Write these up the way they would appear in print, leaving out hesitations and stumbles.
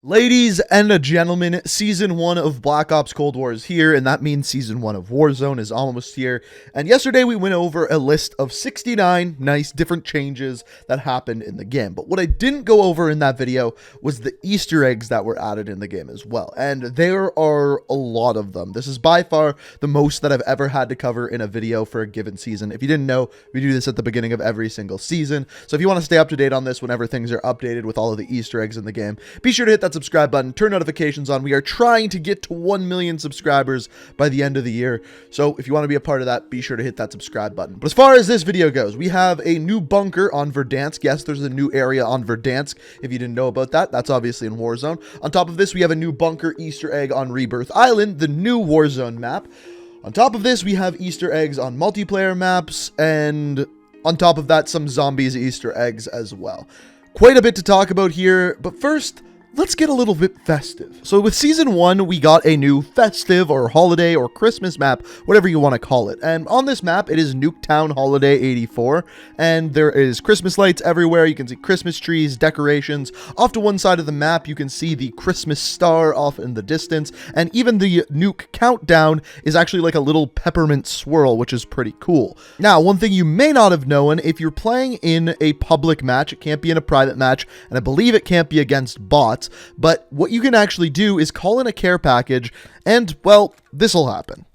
Ladies and gentlemen, Season 1 of Black Ops Cold War is here, and that means Season 1 of Warzone is almost here. And yesterday we went over a list of 69 nice different changes that happened in the game. But what I didn't go over in that video was the Easter eggs that were added in the game as well. And there are a lot of them. This is by far the most that I've ever had to cover in a video for a given season. If you didn't know, we do this at the beginning of every single season. So if you want to stay up to date on this whenever things are updated with all of the Easter eggs in the game, be sure to hit that subscribe button, turn notifications on. We are trying to get to 1 million subscribers by the end of the year. So if you want to be a part of that, be sure to hit that subscribe button. But as far as this video goes, we have a new bunker on Verdansk. Yes, there's a new area on Verdansk. If you didn't know about that, that's obviously in Warzone. On top of this, we have a new bunker Easter egg on Rebirth Island, the new Warzone map. On top of this, we have Easter eggs on multiplayer maps, and on top of that, some zombies Easter eggs as well. Quite a bit to talk about here, but first, let's get a little bit festive. So with Season 1, we got a new festive or holiday or Christmas map, whatever you want to call it. And on this map, it is Nuketown Holiday 84. And there is Christmas lights everywhere. You can see Christmas trees, decorations. Off to one side of the map, you can see the Christmas star off in the distance. And even the nuke countdown is actually like a little peppermint swirl, which is pretty cool. Now, one thing you may not have known, if you're playing in a public match, it can't be in a private match, and I believe it can't be against bots. But what you can actually do is call in a care package, and, well, this'll happen.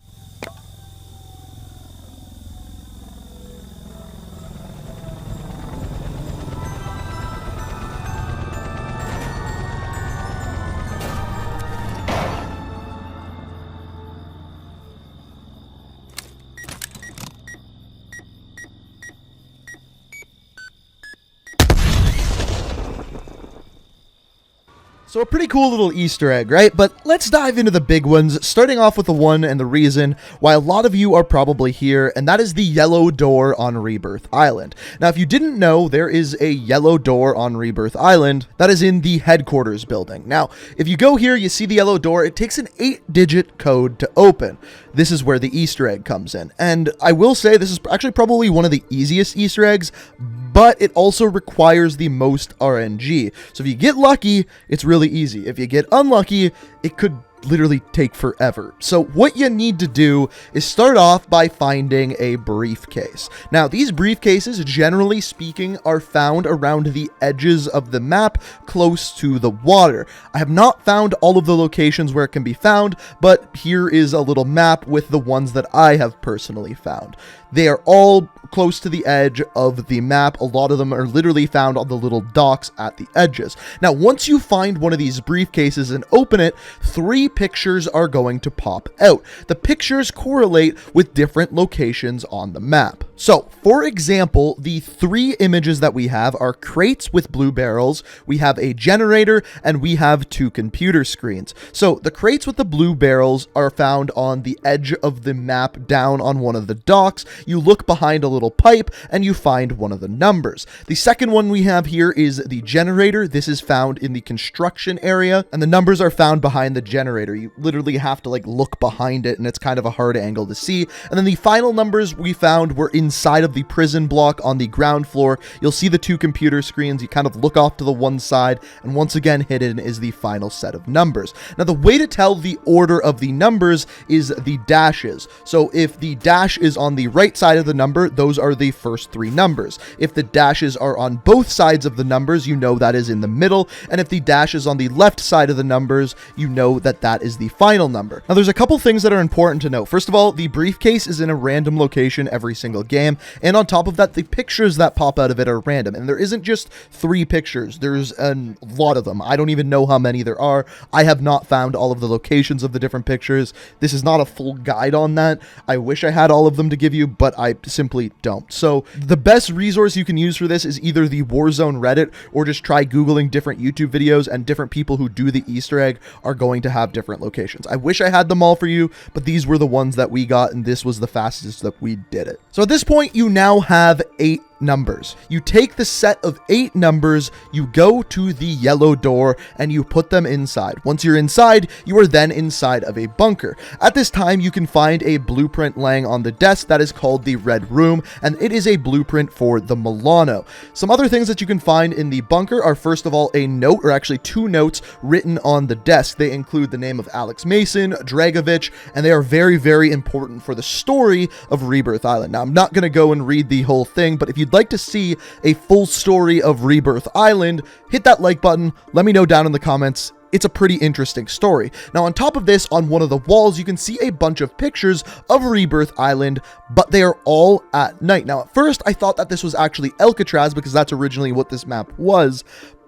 So a pretty cool little Easter egg, right? But let's dive into the big ones, starting off with the one and the reason why a lot of you are probably here, and that is the yellow door on Rebirth Island. Now, if you didn't know, there is a yellow door on Rebirth Island that is in the headquarters building. Now, if you go here, you see the yellow door. It takes an 8-digit code to open. This is where the Easter egg comes in. And I will say this is actually probably one of the easiest Easter eggs, but it also requires the most RNG. So if you get lucky, it's really easy. If you get unlucky, it could literally take forever. So what you need to do is start off by finding a briefcase. Now, these briefcases, generally speaking, are found around the edges of the map, close to the water. I have not found all of the locations where it can be found, but here is a little map with the ones that I have personally found. They are all close to the edge of the map. A lot of them are literally found on the little docks at the edges. Now, once you find one of these briefcases and open it, 3 pictures are going to pop out. The pictures correlate with different locations on the map. So, for example, the 3 images that we have are crates with blue barrels, we have a generator, and we have 2 computer screens. So, the crates with the blue barrels are found on the edge of the map down on one of the docks. You look behind a little pipe and you find one of the numbers. The second one we have here is the generator. This is found in the construction area, and the numbers are found behind the generator. You literally have to look behind it, and it's kind of a hard angle to see. And then the final numbers we found were inside of the prison block on the ground floor. You'll see the 2 computer screens. You kind of look off to the one side, and once again hidden is the final set of numbers. Now, the way to tell the order of the numbers is the dashes. So if the dash is on the right side of the number, those are the first 3 numbers. If the dashes are on both sides of the numbers, you know that is in the middle. And if the dash is on the left side of the numbers, you know that that is the final number. Now, there's a couple things that are important to know. First of all, the briefcase is in a random location every single game. And on top of that, the pictures that pop out of it are random. And there isn't just 3 pictures. There's a lot of them. I don't even know how many there are. I have not found all of the locations of the different pictures. This is not a full guide on that. I wish I had all of them to give you, but I simply don't. So the best resource you can use for this is either the Warzone Reddit, or just try Googling different YouTube videos, and different people who do the Easter egg are going to have different locations. I wish I had them all for you, but these were the ones that we got, and this was the fastest that we did it. So at this point, you now have 8 numbers. You take the set of 8 numbers, you go to the yellow door, and you put them inside. Once you're inside, you are then inside of a bunker. At this time, you can find a blueprint laying on the desk that is called the Red Room, and it is a blueprint for the Milano. Some other things that you can find in the bunker are, first of all, a note, or actually 2 notes written on the desk. They include the name of Alex Mason, Dragovich, and they are very, very important for the story of Rebirth Island. Now, I'm not going to go and read the whole thing, but if you'd like to see a full story of Rebirth Island, hit that like button. Let me know down in the comments. It's a pretty interesting story. Now, on top of this, on one of the walls, you can see a bunch of pictures of Rebirth Island, but they are all at night. Now, at first, I thought that this was actually Alcatraz because that's originally what this map was.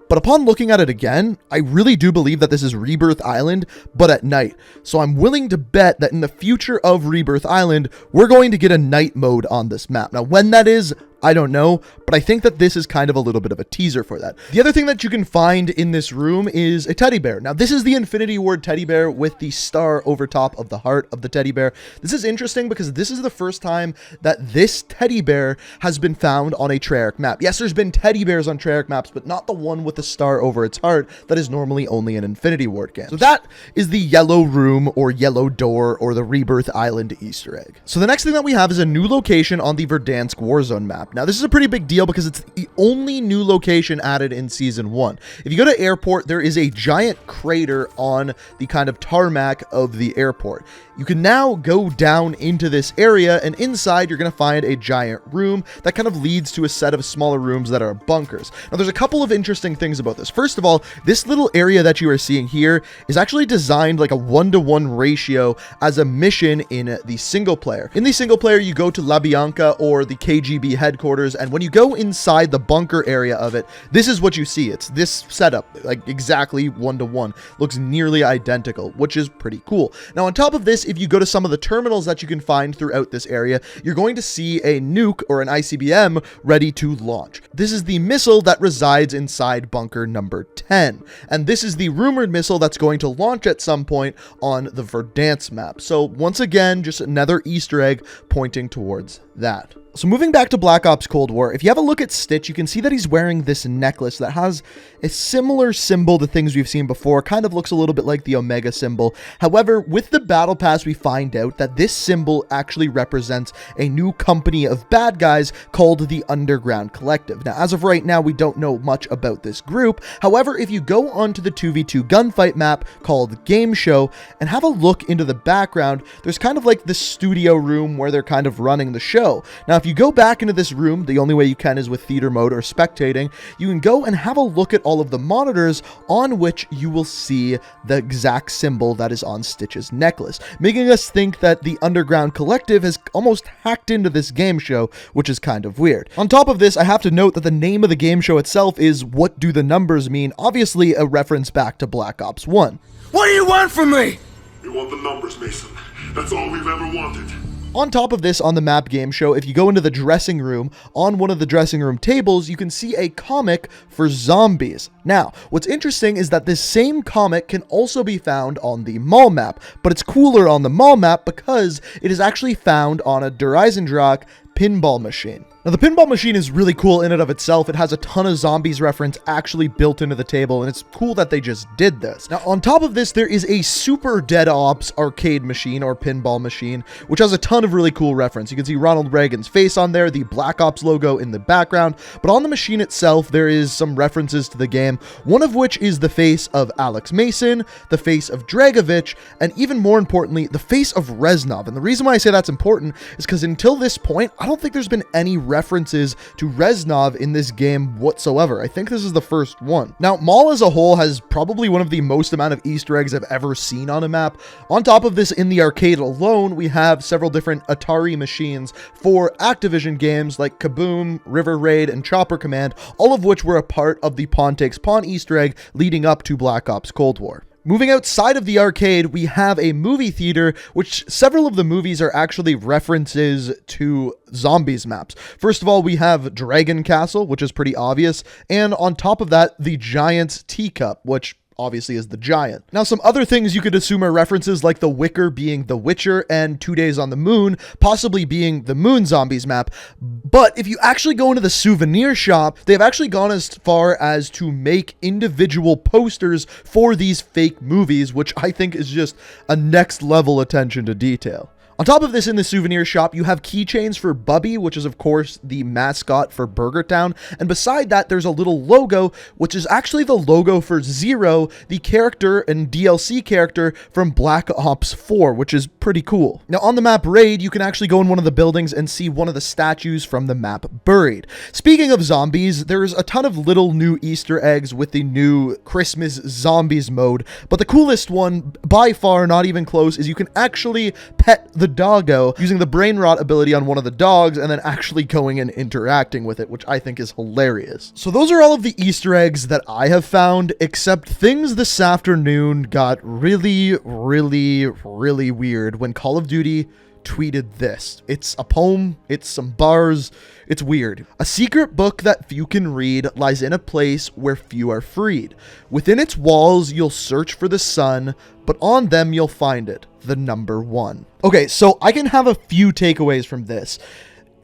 But upon looking at it again, I really do believe that this is Rebirth Island, but at night. So I'm willing to bet that in the future of Rebirth Island, we're going to get a night mode on this map. Now, when that is, I don't know, but I think that this is kind of a little bit of a teaser for that. The other thing that you can find in this room is a teddy bear. Now, this is the Infinity Ward teddy bear with the star over top of the heart of the teddy bear. This is interesting because this is the first time that this teddy bear has been found on a Treyarch map. Yes, there's been teddy bears on Treyarch maps, but not the one with the star over its heart that is normally only an Infinity Ward game. So that is the yellow room or yellow door or the Rebirth Island Easter egg. So the next thing that we have is a new location on the Verdansk Warzone map. Now, this is a pretty big deal because it's the only new location added in Season 1. If you go to airport, there is a giant crater on the kind of tarmac of the airport. You can now go down into this area, and inside you're going to find a giant room that kind of leads to a set of smaller rooms that are bunkers. Now, there's a couple of interesting things about this. First of all, this little area that you are seeing here is actually designed like a 1-to-1 ratio as a mission in the single player. In the single player, you go to La Bianca or the KGB headquarters, and when you go inside the bunker area of it, this is what you see. It's this setup, like exactly 1-to-1. Looks nearly identical, which is pretty cool. Now, on top of this, if you go to some of the terminals that you can find throughout this area, you're going to see a nuke or an ICBM ready to launch. This is the missile that resides inside bunker number 10. And this is the rumored missile that's going to launch at some point on the Verdansk map. So once again, just another Easter egg pointing towards that. So moving back to Black Ops Cold War, if you have a look at Stitch, you can see that he's wearing this necklace that has a similar symbol to things we've seen before. Kind of looks a little bit like the Omega symbol. However, with the Battle Pass, we find out that this symbol actually represents a new company of bad guys called the Underground Collective. Now, as of right now, we don't know much about this group. However, if you go onto the 2v2 gunfight map called Game Show and have a look into the background, there's kind of like the studio room where they're kind of running the show. Now, if you go back into this room, the only way you can is with theater mode or spectating, you can go and have a look at all of the monitors on which you will see the exact symbol that is on Stitch's necklace, making us think that the Underground Collective has almost hacked into this game show, which is kind of weird. On top of this, I have to note that the name of the game show itself is What Do the Numbers Mean? Obviously a reference back to Black Ops 1. What do you want from me? We want the numbers, Mason. That's all we've ever wanted. On top of this, on the map Game Show, if you go into the dressing room, on one of the dressing room tables, you can see a comic for zombies. Now, what's interesting is that this same comic can also be found on the mall map, but it's cooler on the mall map because it is actually found on a Der Eisendrache pinball machine. Now, the pinball machine is really cool in and of itself. It has a ton of zombies reference actually built into the table, and it's cool that they just did this. Now, on top of this, there is a Super Dead Ops arcade machine or pinball machine, which has a ton of really cool reference. You can see Ronald Reagan's face on there, the Black Ops logo in the background, but on the machine itself, there is some references to the game, one of which is the face of Alex Mason, the face of Dragovich, and even more importantly, the face of Reznov. And the reason why I say that's important is because until this point, I don't think there's been any references to Reznov in this game whatsoever. I think this is the first one. Now, Mall as a whole has probably one of the most amount of Easter eggs I've ever seen on a map. On top of this, in the arcade alone, we have several different Atari machines for Activision games like Kaboom, River Raid, and Chopper Command, all of which were a part of the Pawn Takes Pawn Easter egg leading up to Black Ops Cold War. Moving outside of the arcade, we have a movie theater, which several of the movies are actually references to zombies maps. First of all, we have Dragon Castle, which is pretty obvious. And on top of that, the Giant's Teacup, which obviously is the giant. Now, some other things you could assume are references like the Wicker being the Witcher and 2 Days on the Moon possibly being the Moon Zombies map. But if you actually go into the souvenir shop, they've actually gone as far as to make individual posters for these fake movies, which I think is just a next level attention to detail. On top of this, in the souvenir shop, you have keychains for Bubby, which is, of course, the mascot for Burger Town. And beside that, there's a little logo, which is actually the logo for Zero, the character and DLC character from Black Ops 4, which is pretty cool. Now, on the map Raid, you can actually go in one of the buildings and see one of the statues from the map Buried. Speaking of zombies, there's a ton of little new Easter eggs with the new Christmas Zombies mode. But the coolest one, by far, not even close, is you can actually pet the doggo using the brain rot ability on one of the dogs and then actually going and interacting with it, which I think is hilarious. So those are all of the Easter eggs that I have found, except things this afternoon got really weird when Call of Duty tweeted this. It's a poem, it's some bars, it's weird. A secret book that few can read lies in a place where few are freed. Within its walls, you'll search for the sun, but on them you'll find it, the number 1. Okay, so I can have a few takeaways from this.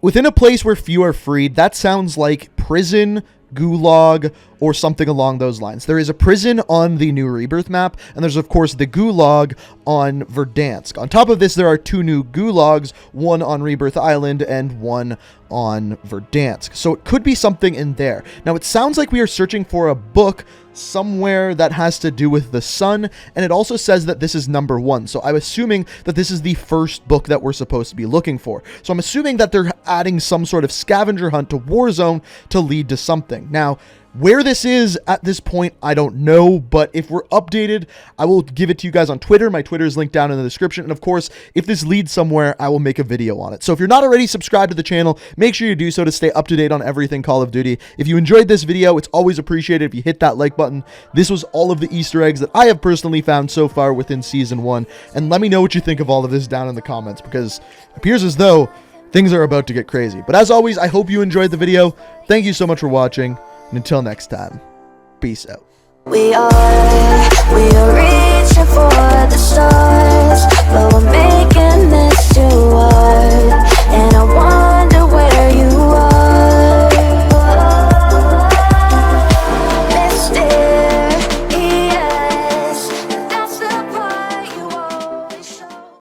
Within a place where few are freed, that sounds like prison, gulag, or something along those lines. There is a prison on the new Rebirth map, and there's of course the gulag on Verdansk. On top of this, there are 2 new gulags, one on Rebirth Island and one on Verdansk. So it could be something in there. Now, it sounds like we are searching for a book somewhere that has to do with the sun, and it also says that this is number 1. So I'm assuming that this is the first book that we're supposed to be looking for. So I'm assuming that they're adding some sort of scavenger hunt to Warzone to lead to something. Now, where this is at this point, I don't know, but if we're updated, I will give it to you guys on Twitter. My Twitter is linked down in the description, and of course, if this leads somewhere, I will make a video on it. So if you're not already subscribed to the channel, make sure you do so to stay up to date on everything Call of Duty. If you enjoyed this video, it's always appreciated if you hit that like button. This was all of the Easter eggs that I have personally found so far within Season 1, and let me know what you think of all of this down in the comments, because it appears as though things are about to get crazy. But as always, I hope you enjoyed the video. Thank you so much for watching. And until next time, peace out. We are